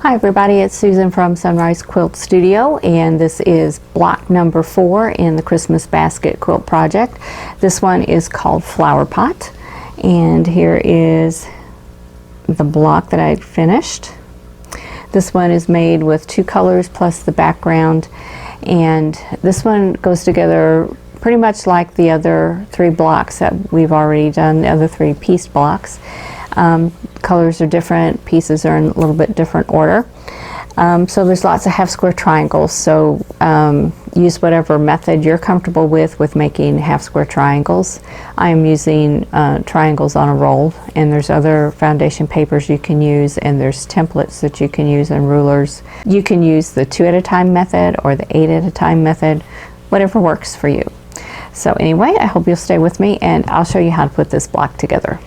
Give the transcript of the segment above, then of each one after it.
Hi everybody, it's Susan from Sunrise Quilt Studio, and this is block number 4 in the Christmas basket quilt project. This one is called Flower Pot, and here is the block that I finished. This one is made with 2 colors plus the background, and this one goes together pretty much like the other 3 blocks that we've already done, the other 3 piece blocks. Colors are different, pieces are in a little bit different order. So there's lots of half square triangles, so use whatever method you're comfortable with making half square triangles. I am using triangles on a roll, and there's other foundation papers you can use, and there's templates that you can use and rulers. You can use the 2 at a time method or the 8 at a time method, whatever works for you. So anyway, I hope you'll stay with me, and I'll show you how to put this block together.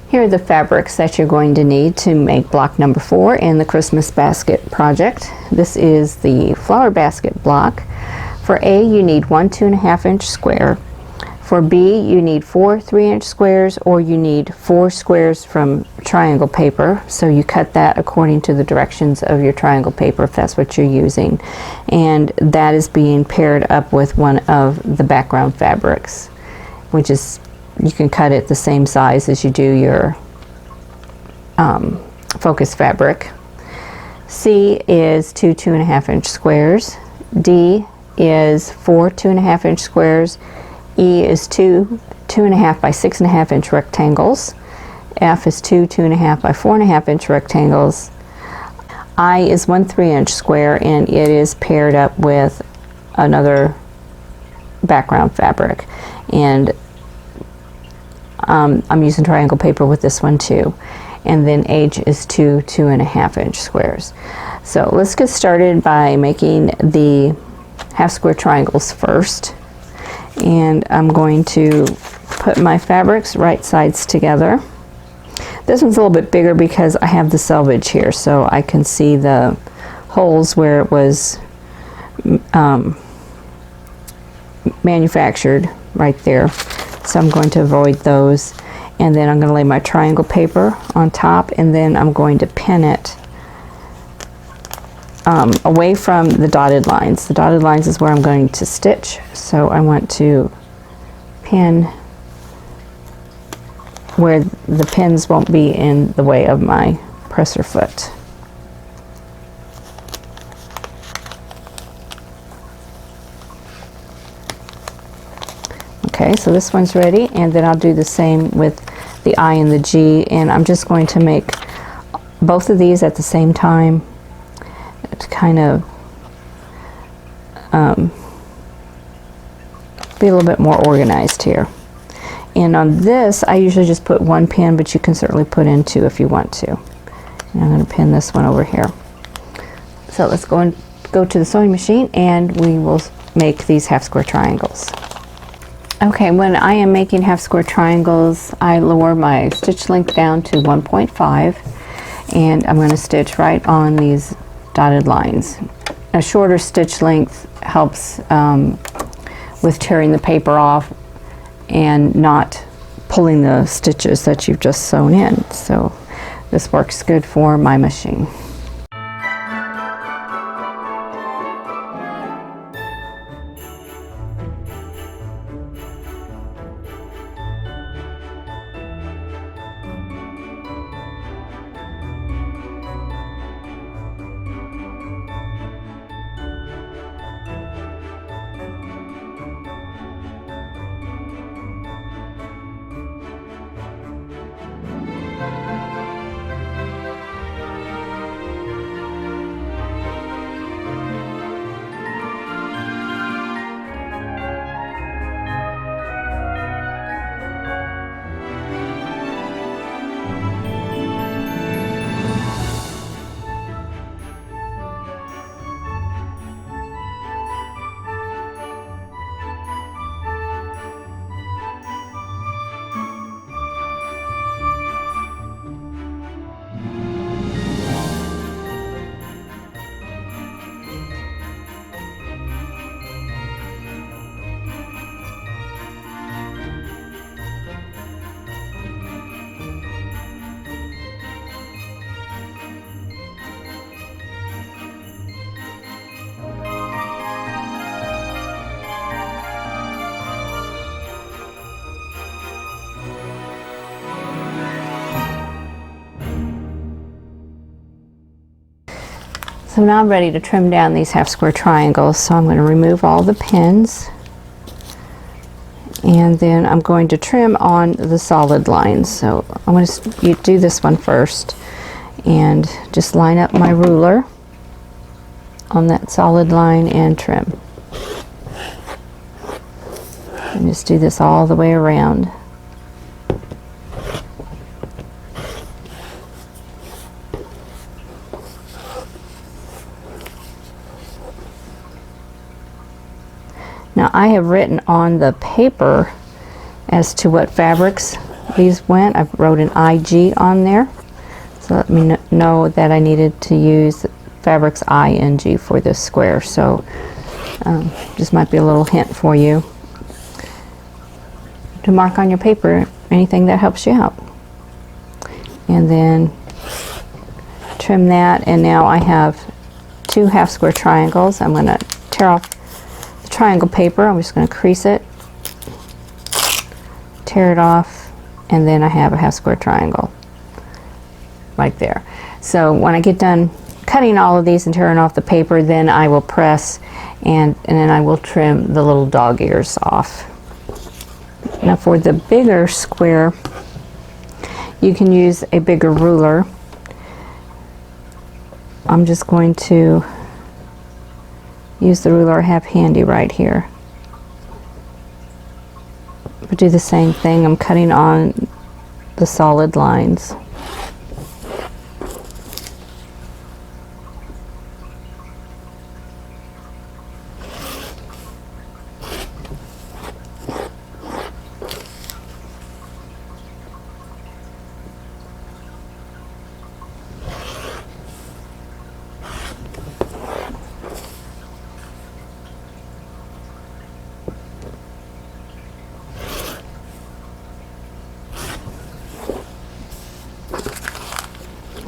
Here are the fabrics that you're going to need to make block number 4 in the Christmas basket project. This is the flower basket block. For A, you need 1 2.5-inch square. For B, you need 4 3-inch squares, or you need 4 squares from triangle paper. So you cut that according to the directions of your triangle paper if that's what you're using. And that is being paired up with one of the background fabrics, which is, you can cut it the same size as you do your focus fabric. C is 2 2.5-inch squares. D is 4 2.5-inch squares. E is 2 2.5 by 6.5-inch rectangles. F is 2 2.5 by 4.5-inch rectangles. I is 1 3-inch square, and it is paired up with another background fabric. And I'm using triangle paper with this one too. And then H is 2 2.5-inch squares. So let's get started by making the half square triangles first. And I'm going to put my fabrics right sides together. This one's a little bit bigger because I have the selvage here, so I can see the holes where it was manufactured right there. So I'm going to avoid those, and then I'm going to lay my triangle paper on top, and then I'm going to pin it away from the dotted lines. The dotted lines is where I'm going to stitch, so I want to pin where the pins won't be in the way of my presser foot. Okay, so this one's ready, and then I'll do the same with the I and the G, and I'm just going to make both of these at the same time to kind of be a little bit more organized here. And on this, I usually just put 1 pin, but you can certainly put in 2 if you want to. And I'm going to pin this one over here. So let's go to the sewing machine, and we will make these half square triangles. Okay, when I am making half square triangles, I lower my stitch length down to 1.5, and I'm going to stitch right on these dotted lines. A shorter stitch length helps with tearing the paper off and not pulling the stitches that you've just sewn in. So this works good for my machine. So now I'm ready to trim down these half square triangles. So I'm going to remove all the pins, and then I'm going to trim on the solid lines. So I'm going to do this one first and just line up my ruler on that solid line and trim. And just do this all the way around. Now I have written on the paper as to what fabrics these went. I wrote an IG on there, so let me know that I needed to use fabrics ING for this square. So this might be a little hint for you to mark on your paper anything that helps you out. And then trim that, and now I have 2 half square triangles. I'm going to tear off triangle paper. I'm just going to crease it, tear it off, and then I have a half square triangle right there. So when I get done cutting all of these and tearing off the paper, then I will press and then I will trim the little dog ears off. Now for the bigger square, you can use a bigger ruler. I'm just going to use the ruler I have handy right here. But do the same thing. I'm cutting on the solid lines.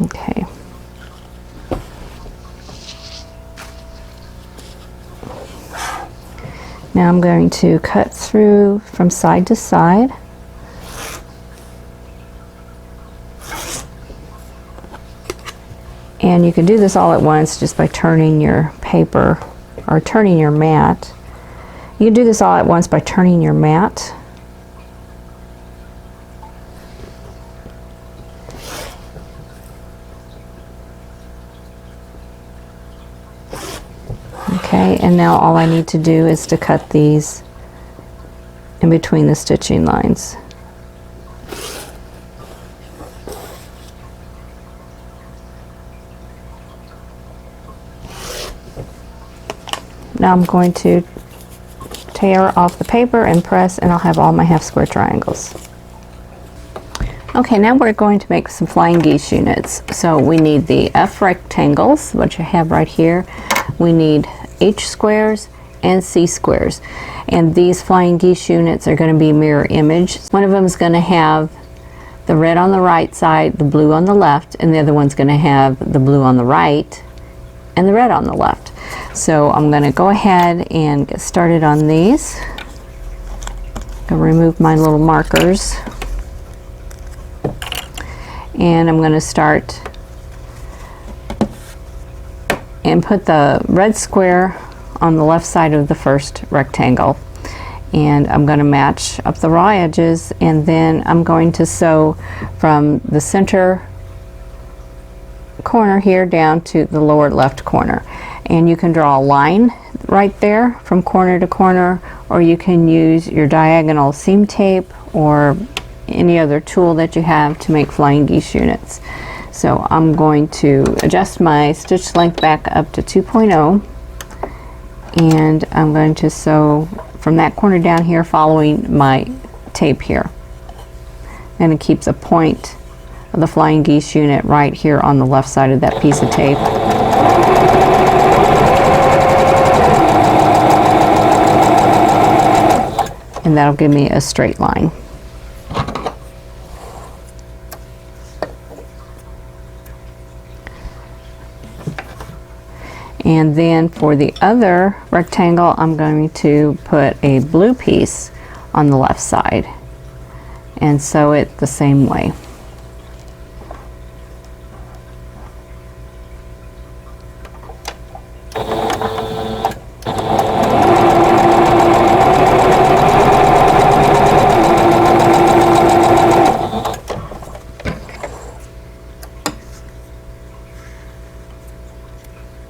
Okay. Now I'm going to cut through from side to side. And you can do this all at once just by turning your paper or turning your mat. You can do this all at once by turning your mat. Okay, and now all I need to do is to cut these in between the stitching lines. Now I'm going to tear off the paper and press, and I'll have all my half square triangles. Okay, now we're going to make some flying geese units. So we need the F rectangles, which I have right here. We need H squares and C squares. And these flying geese units are going to be mirror image. One of them is going to have the red on the right side, the blue on the left, and the other one's going to have the blue on the right and the red on the left. So I'm going to go ahead and get started on these. I'll remove my little markers. And I'm going to start and put the red square on the left side of the first rectangle. And I'm going to match up the raw edges, and then I'm going to sew from the center corner here down to the lower left corner. And you can draw a line right there from corner to corner, or you can use your diagonal seam tape or any other tool that you have to make flying geese units. So I'm going to adjust my stitch length back up to 2.0, and I'm going to sew from that corner down here following my tape here. And it keeps a point of the flying geese unit right here on the left side of that piece of tape. And that'll give me a straight line. And then for the other rectangle, I'm going to put a blue piece on the left side and sew it the same way.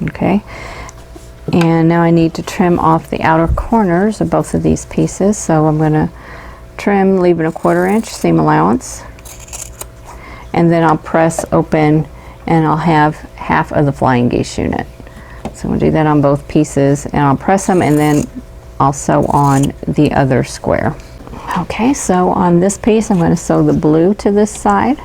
Okay, and now I need to trim off the outer corners of both of these pieces, so I'm going to trim, leaving a 1/4 inch seam allowance, and then I'll press open and I'll have half of the flying geese unit. So I'm going to do that on both pieces, and I'll press them and then I'll sew on the other square. Okay, so on this piece I'm going to sew the blue to this side.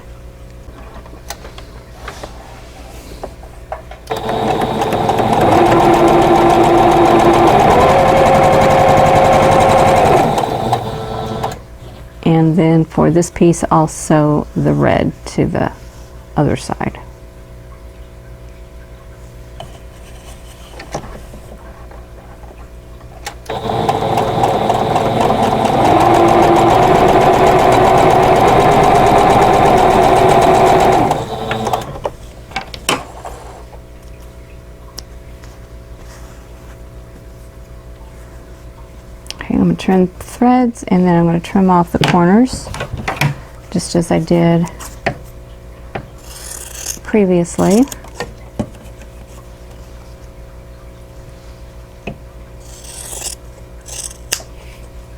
And then for this piece I'll sew the red to the other side. Okay, I'm going to trim threads, and then I'm going to trim off the corners just as I did previously.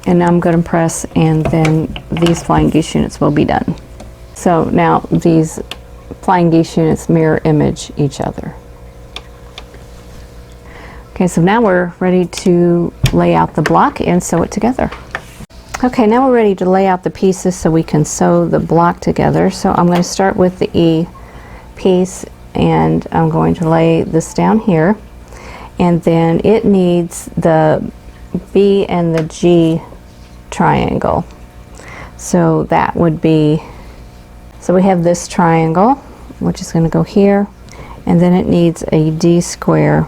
And now I'm going to press, and then these flying geese units will be done. So now these flying geese units mirror image each other. Okay, so now we're ready to lay out the block and sew it together. Okay, now we're ready to lay out the pieces so we can sew the block together. So I'm going to start with the E piece, and I'm going to lay this down here, and then it needs the B and the G triangle. So that would be, so we have this triangle which is going to go here, and then it needs a D square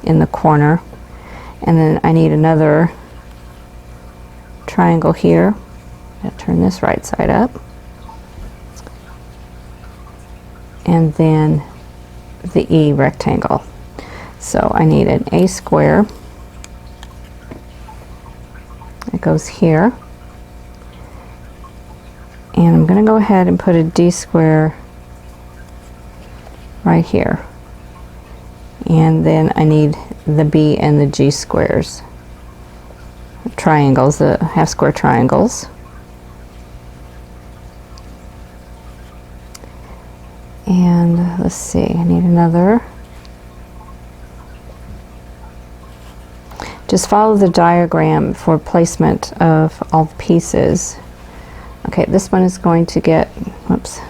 in the corner, and then I need another triangle here. I'll turn this right side up, and then the E rectangle. So I need an A square. It goes here, and I'm going to go ahead and put a D square right here, and then I need the B and the G squares, triangles, the half square triangles. And let's see, I need another. Just follow the diagram for placement of all the pieces. Okay, this one is going to get, whoops.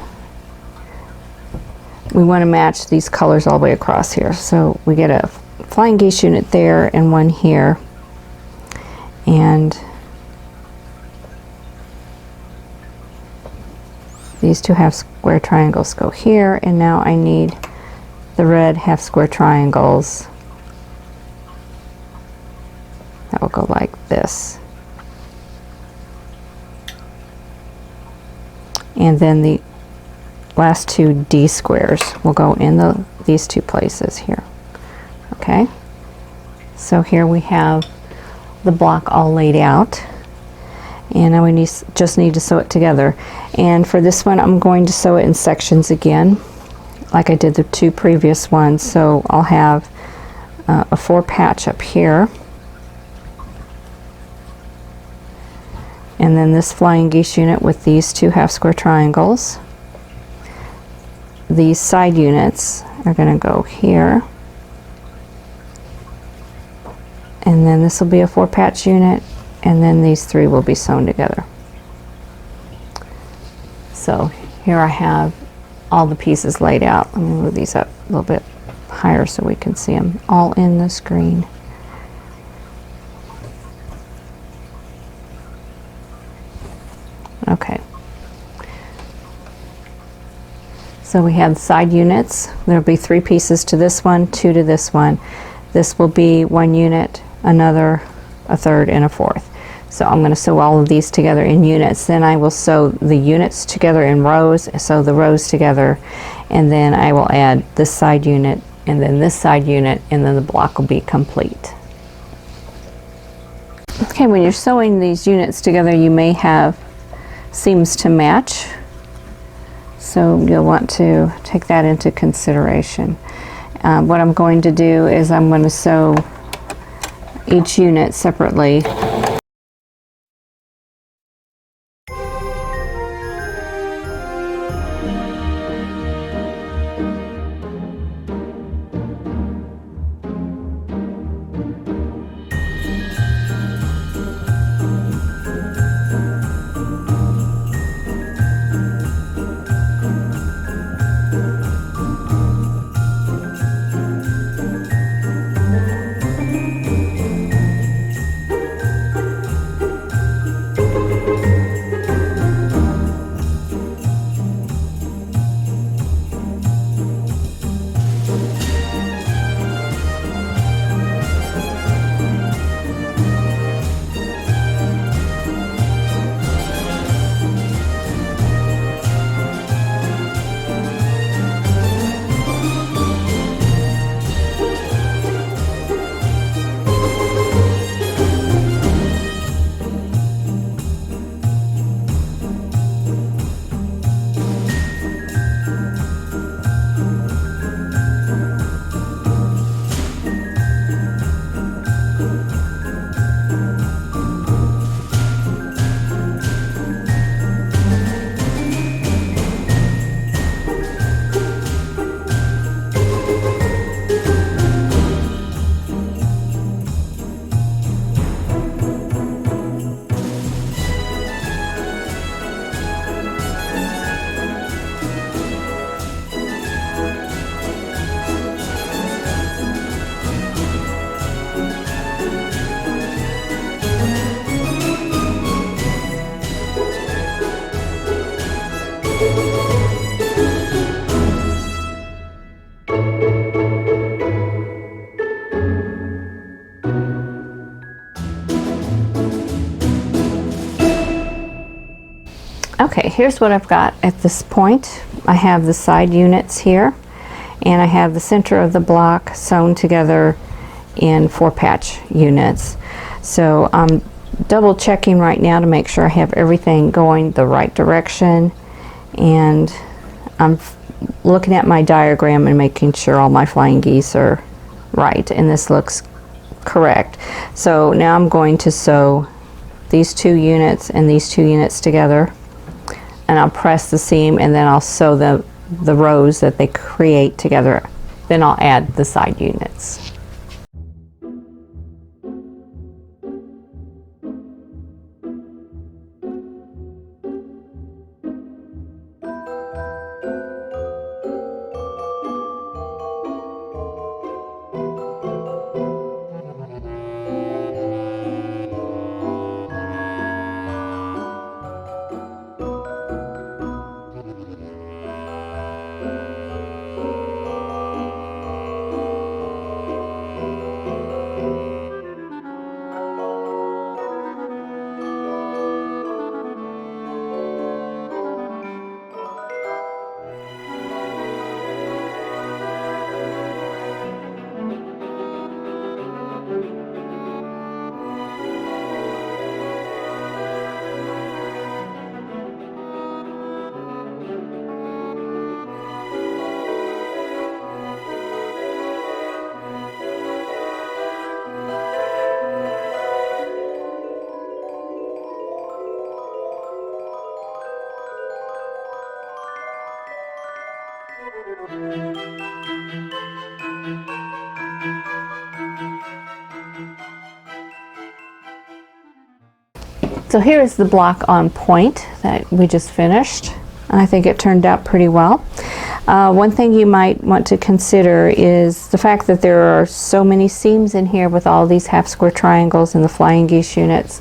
We want to match these colors all the way across here. So we get a flying geese unit there and one here. And these two half square triangles go here, and now I need the red half square triangles. That will go like this. And then the last two D squares will go in these two places here. Okay, so here we have the block all laid out, and now we just need to sew it together. And for this one I'm going to sew it in sections again like I did the two previous ones. So I'll have a 4 patch up here, and then this flying geese unit with these two half square triangles. These side units are going to go here, and then this will be a 4 patch unit, and then these three will be sewn together. So here I have all the pieces laid out. Let me move these up a little bit higher so we can see them all in the screen. Okay. So we have side units. There'll be 3 pieces to this one, 2 to this one. This will be 1 unit, another, a third, and a fourth. So I'm going to sew all of these together in units. Then I will sew the units together in rows, sew the rows together, and then I will add this side unit and then this side unit, and then the block will be complete. Okay, when you're sewing these units together, you may have seams to match. So you'll want to take that into consideration. What I'm going to do is I'm going to sew each unit separately. Okay, here's what I've got at this point. I have the side units here, and I have the center of the block sewn together in 4-patch units. So I'm double checking right now to make sure I have everything going the right direction, and I'm looking at my diagram and making sure all my flying geese are right, and this looks correct. So now I'm going to sew these 2 units and these 2 units together, and I'll press the seam, and then I'll sew the rows that they create together. Then I'll add the side units. So here is the block on point that we just finished, and I think it turned out pretty well. One thing you might want to consider is the fact that there are so many seams in here with all these half square triangles and the flying geese units.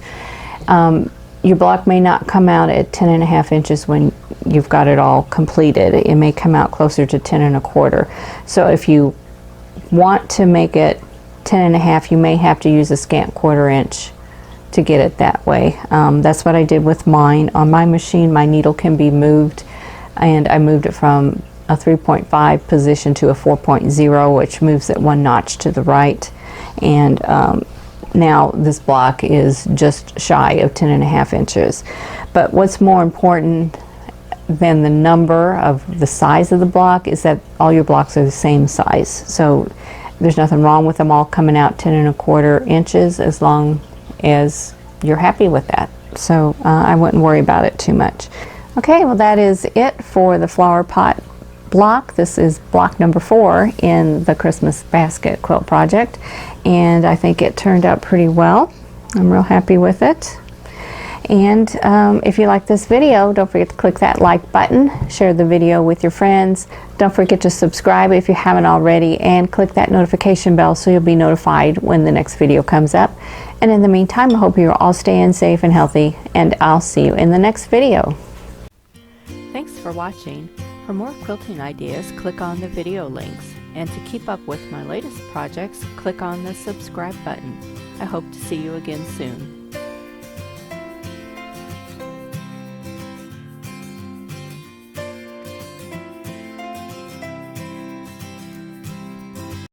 Your block may not come out at 10.5 inches when you've got it all completed. It may come out closer to 10.25. So if you want to make it 10.5, you may have to use a scant 1/4 inch to get it that way. That's what I did with mine. On my machine, my needle can be moved, and I moved it from a 3.5 position to a 4.0, which moves it 1 notch to the right. And now this block is just shy of 10.5 inches. But what's more important than the number of the size of the block is that all your blocks are the same size. So there's nothing wrong with them all coming out 10 1/4 inches as long as you're happy with that. So I wouldn't worry about it too much. Okay, well that is it for the flower pot block. This is block number 4 in the Christmas basket quilt project, and I think it turned out pretty well. I'm real happy with it. And if you like this video, don't forget to click that like button, share the video with your friends. Don't forget to subscribe if you haven't already, and click that notification bell so you'll be notified when the next video comes up. And in the meantime, I hope you're all staying safe and healthy, and I'll see you in the next video. Thanks for watching. For more quilting ideas, click on the video links. And to keep up with my latest projects, click on the subscribe button. I hope to see you again soon.